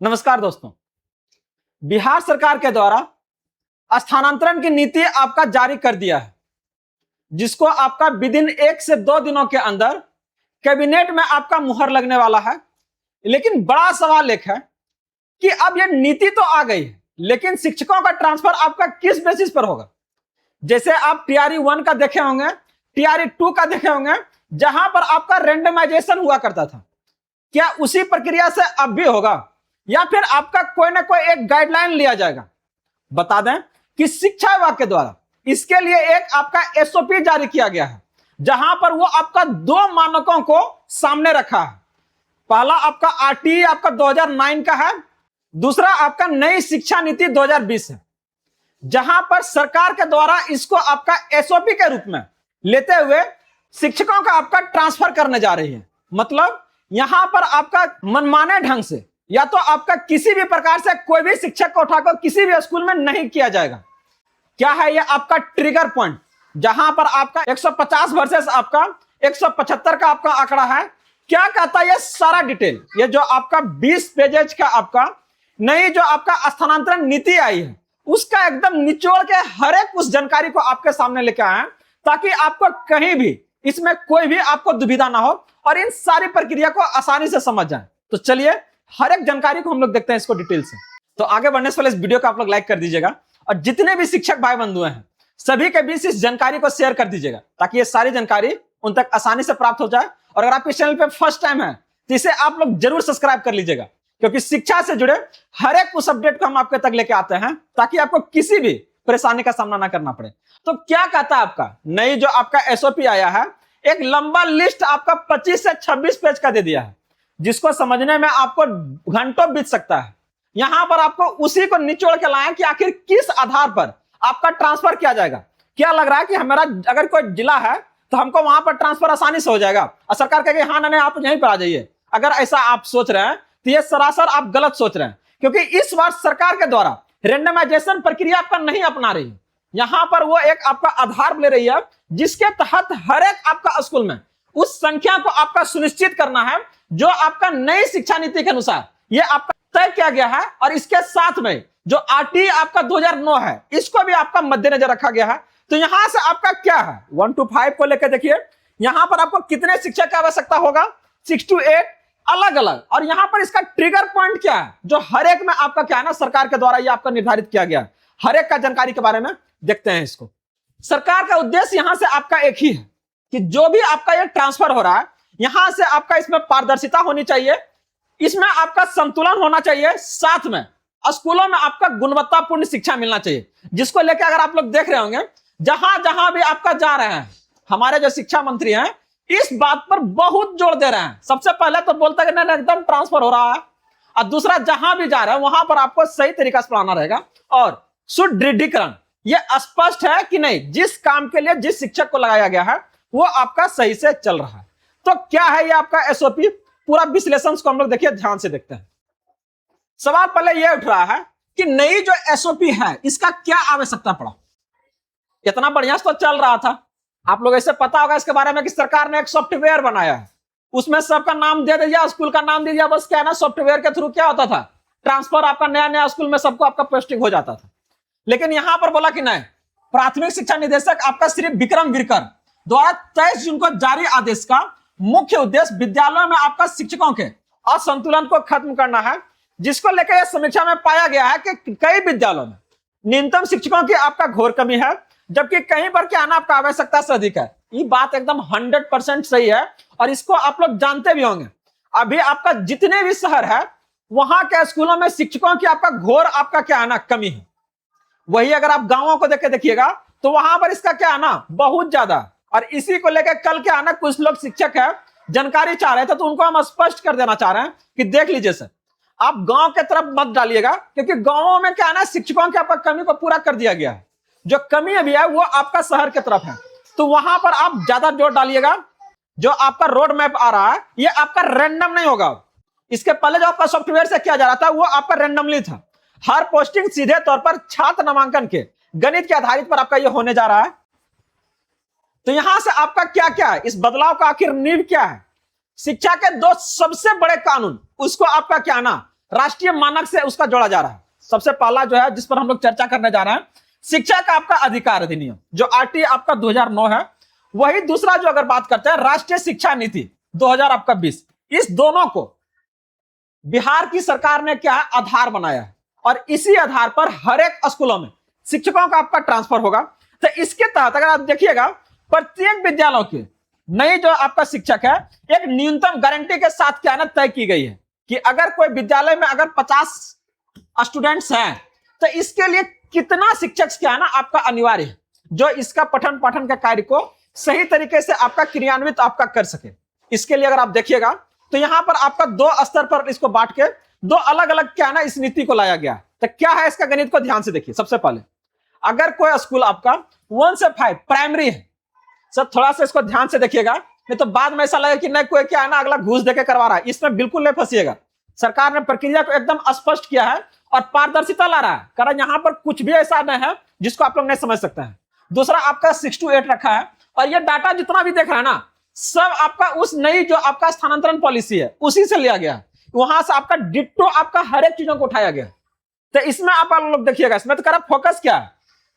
नमस्कार दोस्तों। बिहार सरकार के द्वारा स्थानांतरण की नीति आपका जारी कर दिया है, जिसको आपका विद इन 1 से 2 दिनों के अंदर कैबिनेट में आपका मुहर लगने वाला है। लेकिन बड़ा सवाल एक है कि अब यह नीति तो आ गई है, लेकिन शिक्षकों का ट्रांसफर आपका किस बेसिस पर होगा। जैसे आप टीआरई 1 का देखे होंगे, टीआरई 2 का देखे होंगे, जहां पर आपका रेंडमाइजेशन हुआ करता था, क्या उसी प्रक्रिया से अब भी होगा या फिर आपका कोई ना कोई एक गाइडलाइन लिया जाएगा। बता दें कि शिक्षा विभाग के द्वारा इसके लिए एक आपका एसओपी जारी किया गया है, जहां पर वो आपका 2 मानकों को सामने रखा है। पहला आपका आरटीई आपका 2009 का है, दूसरा आपका नई शिक्षा नीति 2020 है, जहां पर सरकार के द्वारा इसको आपका एसओपी के रूप में लेते हुए शिक्षकों का आपका ट्रांसफर करने जा रही है। मतलब यहां पर आपका मनमाने ढंग से या तो आपका किसी भी प्रकार से कोई भी शिक्षक को उठाकर किसी भी स्कूल में नहीं किया जाएगा। क्या है यह आपका ट्रिगर पॉइंट, जहां पर आपका 150 वर्सेस आपका 175 का आपका आंकड़ा है। क्या कहता है यह सारा डिटेल, ये जो आपका 20 पेजेज का आपका नई जो आपका स्थानांतरण नीति आई है, उसका एकदम निचोड़ के हर एक उस जानकारी को आपके सामने लेकर आए, ताकि आपको कहीं भी इसमें कोई भी आपको दुविधा ना हो और इन सारी प्रक्रिया को आसानी से समझ जाए। तो चलिए हर एक जानकारी को हम लोग देखते हैं इसको डिटेल से। तो आगे बढ़ने से पहले इस वीडियो को आप लोग लाइक कर दीजिएगा और जितने भी शिक्षक भाई बंधु हैं सभी के बीच इस जानकारी को शेयर कर दीजिएगा, ताकि ये सारी जानकारी उन तक आसानी से प्राप्त हो जाए। और अगर आप इस चैनल पे फर्स्ट टाइम है तो इसे आप लोग जरूर सब्सक्राइब कर लीजिएगा, क्योंकि शिक्षा से जुड़े हर एक उस अपडेट को हम आपके तक लेके आते हैं, ताकि आपको किसी भी परेशानी का सामना ना करना पड़े। तो क्या कहता है आपका नई जो आपका एसओपी आया है, एक लंबा लिस्ट आपका 25 से 26 पेज का दे दिया है, जिसको समझने में आपको घंटों बीत सकता है। यहां पर आपको उसी को निचोड़ के लाएं कि आखिर किस आधार पर आपका ट्रांसफर किया जाएगा। क्या लग रहा है कि हमारा अगर कोई जिला है तो हमको वहां पर ट्रांसफर आसानी से हो जाएगा और सरकार कहेगी हाँ नहीं आप यहीं पर आ जाइए। अगर ऐसा आप सोच रहे हैं तो ये सरासर आप गलत सोच रहे हैं, क्योंकि इस बार सरकार के द्वारा रेंडमाइजेशन प्रक्रिया आपका नहीं अपना रही है। यहां पर वो एक आपका आधार ले रही है, जिसके तहत हर एक आपका स्कूल में उस संख्या को आपका सुनिश्चित करना है जो आपका नई शिक्षा नीति के अनुसार ये आपका तय किया गया है। और इसके साथ में जो आरटीई आपका 2009 है, इसको भी आपका मद्देनजर रखा गया है। तो यहां से आपका क्या है 1 to 5 को लेकर देखिए, यहां पर आपको कितने शिक्षक की आवश्यकता होगा, 6 to 8 अलग अलग। और यहां पर इसका ट्रिगर पॉइंट क्या है, जो हर एक में आपका क्या है ना, सरकार के द्वारा यह आपका निर्धारित किया गया है। हर एक का जानकारी के बारे में देखते हैं। इसको सरकार का उद्देश्य यहां से आपका एक ही है कि जो भी आपका ये ट्रांसफर हो रहा है, यहां से आपका इसमें पारदर्शिता होनी चाहिए, इसमें आपका संतुलन होना चाहिए, साथ में स्कूलों में आपका गुणवत्तापूर्ण शिक्षा मिलना चाहिए। जिसको लेकर अगर आप लोग देख रहे होंगे, जहां जहां भी आपका जा रहे हैं, हमारे जो शिक्षा मंत्री हैं इस बात पर बहुत जोर दे रहे हैं। सबसे पहले तो बोलता है कि एकदम ट्रांसफर हो रहा है, और दूसरा जहां भी जा रहे हैं वहां पर आपको सही तरीका से पढ़ाना रहेगा और सुदृढ़ीकरण। यह स्पष्ट है कि नहीं, जिस काम के लिए जिस शिक्षक को लगाया गया है वो आपका सही से चल रहा है। तो क्या है ये आपका एसओपी, पूरा विश्लेषण को हम लोग देखिए ध्यान से देखते हैं। सवाल पहले यह उठ रहा है कि नई जो एसओपी है इसका क्या आवश्यकता पड़ा। इतना बढ़िया तो चल रहा था, आप लोग ऐसे पता होगा इसके बारे में कि सरकार ने एक सॉफ्टवेयर बनाया है, उसमें सबका नाम दे दिया, स्कूल का नाम दे दिया, बस क्या है ना, सॉफ्टवेयर के थ्रू क्या होता था, ट्रांसफर आपका नया नया स्कूल में सबको आपका पोस्टिंग हो जाता था। लेकिन यहां पर बोला कि नहीं, प्राथमिक शिक्षा निदेशक आपका श्री विक्रम विरकर द्वारा 23 जून को जारी आदेश का मुख्य उद्देश्य विद्यालयों में आपका शिक्षकों के असंतुलन को खत्म करना है, जिसको लेकर यह समीक्षा में पाया गया है कि कई विद्यालयों में न्यूनतम शिक्षकों की आपका घोर कमी है, जबकि कहीं पर क्या है ना आपका आवश्यकता से अधिक है। ये बात एकदम 100% सही है और इसको आप लोग जानते भी होंगे। अभी आपका जितने भी शहर है वहां के स्कूलों में शिक्षकों की आपका घोर आपका क्या है ना कमी है। वही अगर आप गांवों को देख के देखिएगा तो वहां पर इसका क्या है ना बहुत ज्यादा। और इसी को लेकर कल क्या है ना, कुछ लोग शिक्षक है जानकारी चाह रहे थे, तो उनको हम स्पष्ट कर देना चाह रहे हैं कि देख लीजिए सर, आप गांव के तरफ मत डालिएगा, क्योंकि गांवों में क्या है ना शिक्षकों की आपका कमी को पूरा कर दिया गया है। जो कमी अभी है वो आपका शहर की तरफ है, तो वहां पर आप ज्यादा जोर डालिएगा। जो आपका रोड मैप आ रहा है ये आपका रैंडम नहीं होगा। इसके पहले जो आपका सॉफ्टवेयर से किया जा रहा था वो आपका रैंडमली था। हर पोस्टिंग सीधे तौर पर छात्र नामांकन के गणित के आधारित पर आपका ये होने जा रहा है। तो यहां से आपका क्या क्या है, इस बदलाव का आखिर नींव क्या है। शिक्षा के 2 सबसे बड़े कानून, उसको आपका क्या ना राष्ट्रीय मानक से उसका जोड़ा जा रहा है। सबसे पहला जो है जिस पर हम लोग चर्चा करने जा रहे हैं, शिक्षा का आपका अधिकार अधिनियम जो आरटी आपका 2009 है। वही दूसरा जो अगर बात करते हैं राष्ट्रीय शिक्षा नीति 2020, इस दोनों को बिहार की सरकार ने क्या आधार बनाया है और इसी आधार पर हर एक स्कूलों में शिक्षकों का आपका ट्रांसफर होगा। तो इसके तहत अगर आप देखिएगा प्रत्येक विद्यालयों के नई जो आपका शिक्षक है एक न्यूनतम गारंटी के साथ क्या ना तय की गई है कि अगर कोई विद्यालय में अगर 50 स्टूडेंट्स हैं तो इसके लिए कितना शिक्षक क्या है ना आपका अनिवार्य है जो इसका पठन पाठन के कार्य को सही तरीके से आपका क्रियान्वित आपका कर सके। इसके लिए अगर आप देखिएगा तो यहां पर आपका दो स्तर पर इसको बांट के दो अलग अलग क्या है ना इस नीति को लाया गया। तो क्या है इसका गणित को ध्यान से देखिए। सबसे पहले अगर कोई स्कूल आपका 1 से 5 प्राइमरी है, सर थोड़ा सा इसको ध्यान से देखिएगा नहीं तो बाद में ऐसा लगेगा कि नहीं कोई क्या है ना अगला घूस देके करवा रहा है। इसमें बिल्कुल नहीं फंसिएगा। सरकार ने प्रक्रिया को एकदम स्पष्ट किया है और पारदर्शिता ला रहा है, कारण यहां पर कुछ भी ऐसा नहीं है जिसको आप लोग नहीं समझ सकते हैं। दूसरा आपका 6 to 8 रखा है और ये डाटा जितना भी देख रहा है ना सब आपका उस नई जो आपका स्थानांतरण पॉलिसी है उसी से लिया गया है। वहां से आपका डिट्टो आपका हर एक चीजों को उठाया गया। तो इसमें आप लोग देखिएगा इसमें तो करा फोकस क्या है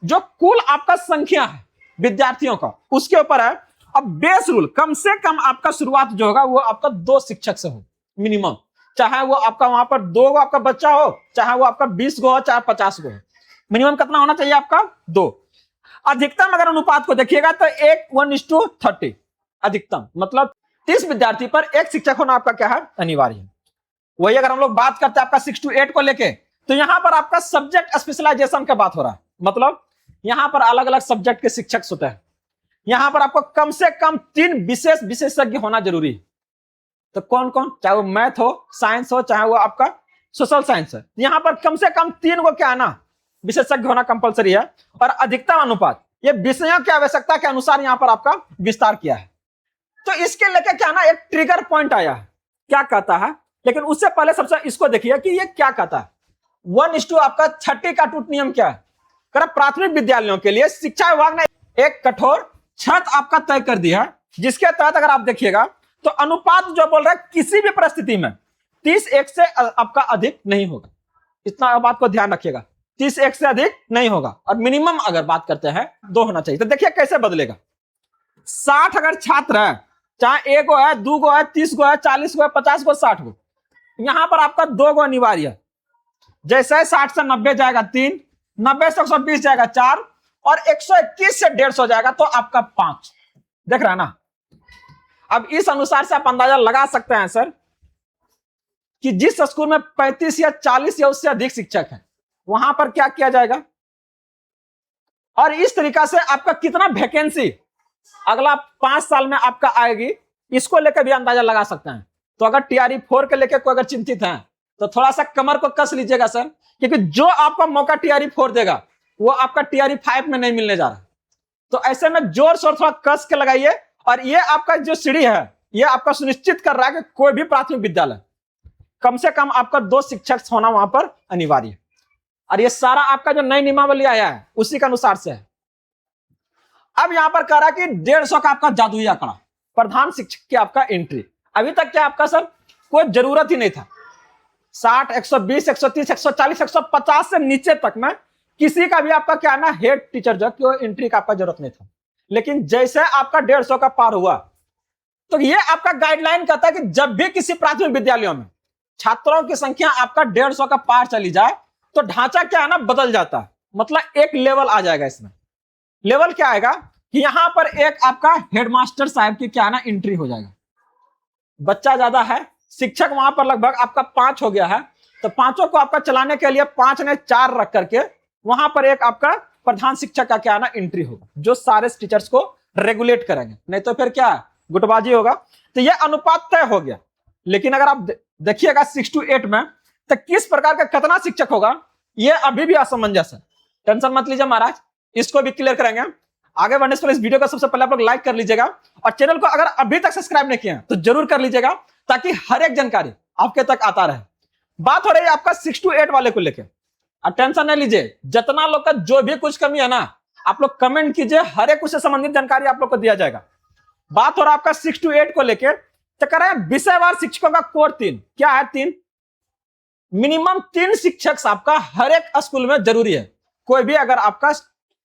जो कुल आपका संख्या है विद्यार्थियों का उसके ऊपर है। अब बेस रूल कम से कम आपका शुरुआत जो होगा वो आपका 2 शिक्षक से हो मिनिमम, चाहे वो आपका वहां पर 2 आपका बच्चा हो, चाहे वो आपका 20 गो हो, चाहे 50 गो हो, मिनिमम कितना होना चाहिए आपका 2। अधिकतम अगर अनुपात को देखिएगा तो 1:30 अधिकतम, मतलब 30 विद्यार्थी पर 1 शिक्षक होना आपका क्या है अनिवार्य है। वही अगर हम लोग बात करते हैं आपका 6 to 8 को लेके तो यहां पर आपका सब्जेक्ट स्पेशलाइजेशन का बात हो रहा है, मतलब यहां पर अलग अलग सब्जेक्ट के शिक्षक होते हैं। यहां पर आपको कम से कम 3 विशेष विशेषज्ञ होना जरूरी है। तो कौन कौन, चाहे वो मैथ हो, साइंस हो, चाहे वो आपका सोशल साइंस है, यहां पर कम से कम 3 को क्या है ना विशेषज्ञ होना कंपलसरी है। और अधिकतम अनुपात ये विषयों की आवश्यकता के अनुसार यहां पर आपका विस्तार किया है। तो इसके लेके क्या ना एक ट्रिगर पॉइंट आया है, क्या कहता है, लेकिन उससे पहले सबसे इसको देखिए कि ये क्या कहता है। 1:30 आपका 30 का टूट नियम क्या है। प्राथमिक विद्यालयों के लिए शिक्षा विभाग ने एक कठोर छत आपका तय कर दिया है जिसके तहत अगर आप देखिएगा तो अनुपात जो बोल रहा है किसी भी परिस्थिति में 30:1 से आपका अधिक नहीं होगा। इतना बात को ध्यान रखिएगा, 30:1 से अधिक नहीं होगा। और मिनिमम अगर बात करते हैं 2 होना चाहिए। तो देखिए कैसे बदलेगा। 60 अगर छात्र है, चाहे 1 गो है, 2 गो है, 30 गो है, 40 गो है, 50 गो, 60 गो, यहां पर आपका 2 गो अनिवार्य है। जैसे 60 से 90 जाएगा 3, 90 से 120 जाएगा 4 और 121 से 150 जाएगा तो आपका 5। देख रहा है ना। अब इस अनुसार से आप अंदाजा लगा सकते हैं सर कि जिस स्कूल में 35 या 40 या उससे अधिक शिक्षक हैं वहां पर क्या किया जाएगा और इस तरीका से आपका कितना वैकेंसी अगला 5 साल में आपका आएगी, इसको लेकर भी अंदाजा लगा सकते हैं। तो अगर टीआरई 4 के लेकर कोई अगर चिंतित है तो थोड़ा सा कमर को कस लीजिएगा सर, क्योंकि जो आपका मौका टीआरई 4 देगा वो आपका टीआरई 5 में नहीं मिलने जा रहा। तो ऐसे में जोर शोर थोड़ा कस के लगाइए। और ये आपका जो सीढ़ी है ये आपका सुनिश्चित कर रहा है कि कोई भी प्राथमिक विद्यालय कम से कम आपका 2 शिक्षक होना वहां पर अनिवार्य है। और ये सारा आपका जो नई नियमावली आया है उसी के अनुसार से है। अब यहां पर कह रहा है कि 150 का आपका जादुई आंकड़ा प्रधान शिक्षक की आपका एंट्री। अभी तक क्या आपका सर कोई जरूरत ही नहीं था। 60, 120, 130, 140, 150 से नीचे तक में किसी का भी आपका क्या ना हेड टीचर जो कि एंट्री का आपका जरूरत नहीं था। लेकिन जैसे आपका 150 का पार हुआ तो ये आपका गाइडलाइन कहता है कि जब भी किसी प्राथमिक विद्यालयों में छात्रों की संख्या आपका 150 का पार चली जाए तो ढांचा क्या है ना बदल जाता है। मतलब एक लेवल आ जाएगा। इसमें लेवल क्या आएगा कि यहां पर एक आपका हेडमास्टर साहब की क्या है ना एंट्री हो जाएगा। बच्चा ज्यादा है, शिक्षक वहां पर लगभग आपका 5 हो गया है, तो 5 को आपका चलाने के लिए 5 ने 4 रख करके वहां पर एक आपका प्रधान शिक्षक का क्या ना एंट्री होगा जो सारे टीचर्स को रेगुलेट करेंगे, नहीं तो फिर क्या गुटबाजी होगा। तो यह अनुपात तय हो गया। लेकिन अगर आप देखिएगा 6 to 8 में तो किस प्रकार का कितना शिक्षक होगा यह अभी भी असमंजस है। टेंशन मत लीजिए महाराज, इसको भी क्लियर करेंगे। आगे बढ़ने से पहले इस वीडियो को सबसे पहले आप लोग लाइक कर लीजिएगा और चैनल को अगर अभी तक सब्सक्राइब नहीं किया तो जरूर कर लीजिएगा ताकि हर एक जानकारी आपके तक आता रहे। बात हो रही है आपका 6 to 8 वाले को लेकर। टेंशन नहीं लीजिए, जितना लोग का जो भी कुछ कमी है ना आप लोग कमेंट कीजिए, हर एक उससे संबंधित जानकारी आप लोग को दिया जाएगा। बात हो रहा है आपका 6 to 8 को लेकर, तो कह रहे हैं विषयवार शिक्षकों का कोर 3 क्या है 3 मिनिमम 3 शिक्षक आपका हर एक स्कूल में जरूरी है। कोई भी अगर आपका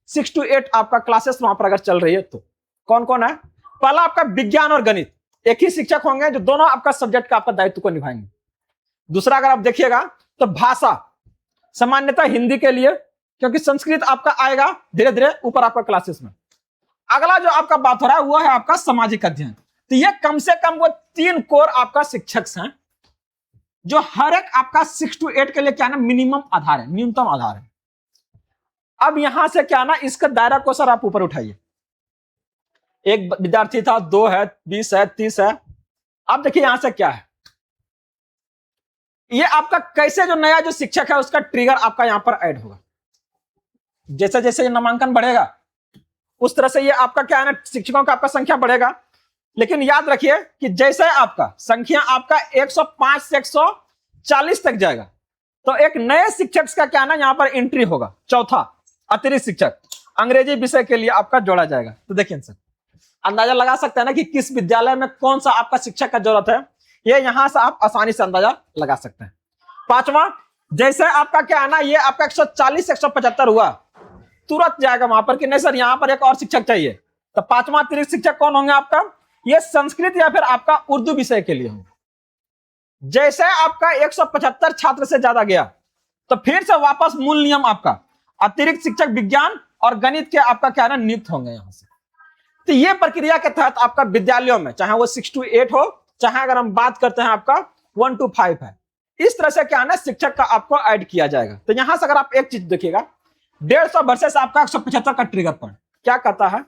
6 to 8 आपका क्लासेस वहां पर अगर चल रही है तो कौन कौन है? पहला आपका विज्ञान और गणित, एक ही शिक्षक होंगे जो दोनों आपका सब्जेक्ट का आपका दायित्व को निभाएंगे। दूसरा अगर आप देखिएगा तो भाषा, सामान्यतः हिंदी के लिए, क्योंकि संस्कृत आपका आएगा धीरे धीरे ऊपर आपका क्लासेस में। अगला जो आपका बात हो रहा है वो है आपका सामाजिक अध्ययन। तो ये कम से कम वो 3 कोर आपका शिक्षक हैं जो हर एक आपका 6 to 8 के लिए क्या ना मिनिमम आधार है, न्यूनतम आधार है। अब यहां से क्या ना इसका दायरा को सर आप ऊपर उठाइए। एक विद्यार्थी था, 2 है, 20 है, 30 है। अब देखिए यहां से क्या है, ये आपका कैसे जो नया जो शिक्षक है उसका ट्रिगर आपका यहां पर ऐड होगा। जैसे जैसे ये नामांकन बढ़ेगा उस तरह से ये आपका क्या है ना शिक्षकों का आपका संख्या बढ़ेगा। लेकिन याद रखिए कि जैसे आपका संख्या आपका 105 से 140 तक जाएगा तो एक नए शिक्षक का क्या ना यहां पर एंट्री होगा। चौथा अतिरिक्त शिक्षक अंग्रेजी विषय के लिए आपका जोड़ा जाएगा। तो देखिए सर अंदाजा लगा सकते हैं ना कि किस विद्यालय में कौन सा आपका शिक्षक का जरूरत है, ये यहां से आप आसानी से अंदाजा लगा सकते हैं। पांचवा, जैसे आपका क्या है ना ये आपका 140 175 हुआ, तुरंत जाएगा वहां पर कि नहीं सर यहां पर एक और शिक्षक चाहिए। तो पांचवा अतिरिक्त शिक्षक कौन होंगे आपका? ये संस्कृत या फिर आपका उर्दू विषय के लिए होंगे। जैसे आपका 175 छात्र से ज्यादा गया तो फिर से वापस मूल नियम आपका अतिरिक्त शिक्षक विज्ञान और गणित के आपका क्या ना नियुक्त होंगे यहां से। तो ये प्रक्रिया के तहत आपका विद्यालयों में चाहे वो 6 to 8 हो, चाहे अगर हम बात करते हैं आपका 1 to 5 है, इस तरह से क्या है ना शिक्षक का आपको ऐड किया जाएगा। तो यहां से अगर आप एक चीज देखिएगा 150 वर्सेस आपका 175 का ट्रिगर पॉइंट क्या कहता है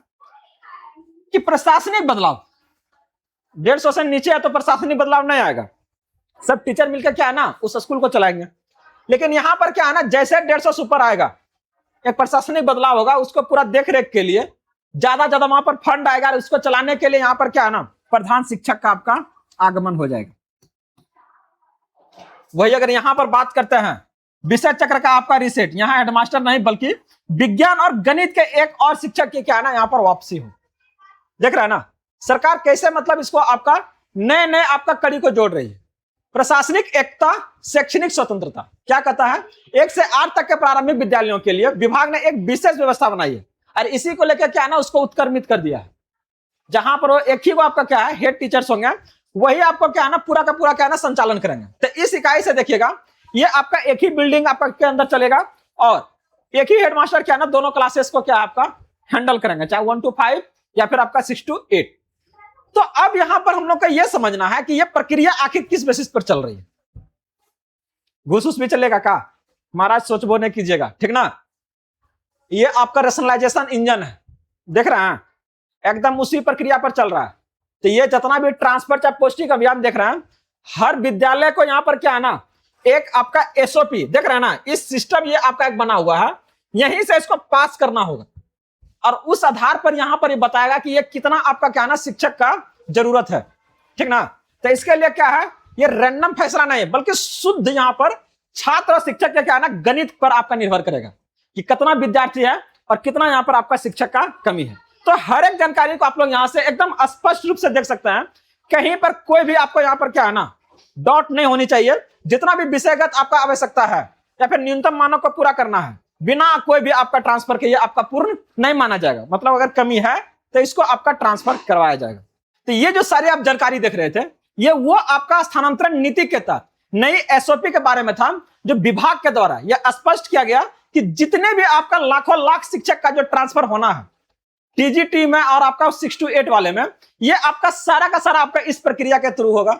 कि प्रशासनिक बदलाव 150 से नीचे है तो प्रशासनिक बदलाव नहीं आएगा, सब टीचर मिलकर क्या है ना उस स्कूल को चलाएंगे। लेकिन यहां पर क्या है ना जैसे 150 से ऊपर आएगा एक प्रशासनिक बदलाव होगा, उसको पूरा देख रेख के लिए ज्यादा वहां पर फंड आएगा, उसको चलाने के लिए यहां पर क्या है ना प्रधान शिक्षक का आपका आगमन हो जाएगा। वही अगर यहां पर बात करते हैं विषय चक्र का आपका रिसेट, यहां हेडमास्टर नहीं बल्कि विज्ञान और गणित के एक और शिक्षक की क्या है ना यहां पर वापसी हो। देख रहे हैं ना सरकार कैसे मतलब इसको आपका नए नए आपका कड़ी को जोड़ रही है। प्रशासनिक एकता, शैक्षणिक स्वतंत्रता क्या कहता है 1 से 8 तक के प्रारंभिक विद्यालयों के लिए विभाग ने एक विशेष व्यवस्था बनाई है और इसी को लेकर क्या है ना उसको उत्क्रमित कर दिया है। जहां पर वो एक ही वो आपका क्या है हेड टीचर्स होंगे, वही आपको क्या है ना पूरा का पूरा क्या है ना संचालन करेंगे। तो इस इकाई से देखिएगा ये आपका एक ही बिल्डिंग आपका के अंदर चलेगा और एक ही हेडमास्टर क्या है ना दोनों क्लासेस को क्या आपका हैंडल करेंगे, चाहे 1 to 5 या फिर आपका 6 to 8। तो अब यहां पर हम लोग का यह समझना है कि यह प्रक्रिया आखिर किस बेसिस पर चल रही है। घूस उस भी चलेगा का महाराज सोच बोने कीजिएगा, ठीक ना। ये आपका रेशनलाइजेशन इंजन है, देख रहे हैं एकदम उसी प्रक्रिया पर चल रहा है। तो ये जितना भी ट्रांसफर चाहे पोस्टिंग अभियान देख रहे हैं, हर विद्यालय को यहां पर क्या है ना एक आपका एसओपी देख रहे हैं ना, इस सिस्टम ये आपका एक बना हुआ है, यहीं से इसको पास करना होगा और उस आधार पर यहां पर ये बताएगा कि ये कितना आपका क्या है ना शिक्षक का जरूरत है, ठीक ना। तो इसके लिए क्या है ये रैंडम फैसला नहीं है बल्कि शुद्ध यहां पर छात्र और शिक्षक के क्या है ना गणित पर आपका निर्भर करेगा कि कितना विद्यार्थी है और कितना यहां पर आपका शिक्षक का कमी है। तो हर एक जानकारी को आप लोग यहां से एकदम स्पष्ट रूप से देख सकते हैं, कहीं पर कोई भी आपको यहां पर क्या है ना डॉट नहीं होनी चाहिए। जितना भी विषयगत आपका आवश्यकता है या फिर न्यूनतम मानों को पूरा करना है, बिना कोई भी आपका ट्रांसफर के ये आपका पूर्ण नहीं माना जाएगा। मतलब अगर कमी है तो इसको आपका ट्रांसफर करवाया जाएगा। तो ये जो सारी आप जानकारी देख रहे थे ये वो आपका स्थानांतरण नीति के तहत नई एसओपी के बारे में था, जो विभाग के द्वारा यह स्पष्ट किया गया कि जितने भी आपका लाखों लाख शिक्षक का जो ट्रांसफर होना है टीजीटी में और आपका 6 to 8 वाले में, ये आपका सारा का सारा आपका इस प्रक्रिया के थ्रू होगा।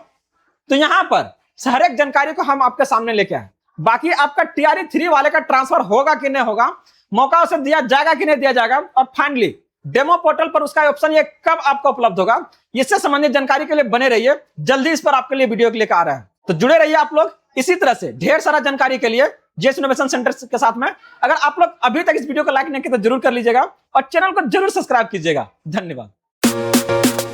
तो यहां पर हर एक जानकारी को हम आपके सामने लेके आए। बाकी आपका टीआरई 3 वाले का ट्रांसफर होगा कि नहीं होगा, मौका उसे दिया जाएगा कि नहीं दिया जाएगा, और फाइनली डेमो पोर्टल पर उसका ऑप्शन ये कब आपको उपलब्ध होगा, इससे संबंधित जानकारी के लिए बने रहिए। जल्दी इस पर आपके लिए वीडियो लेकर आ रहा है, तो जुड़े रहिए आप लोग। इसी तरह से ढेर सारा जानकारी के लिए जेएस इनोवेशन सेंटर के साथ में अगर आप लोग अभी तक इस वीडियो को लाइक नहीं किया तो जरूर कर लीजिएगा और चैनल को जरूर सब्सक्राइब कीजिएगा। धन्यवाद।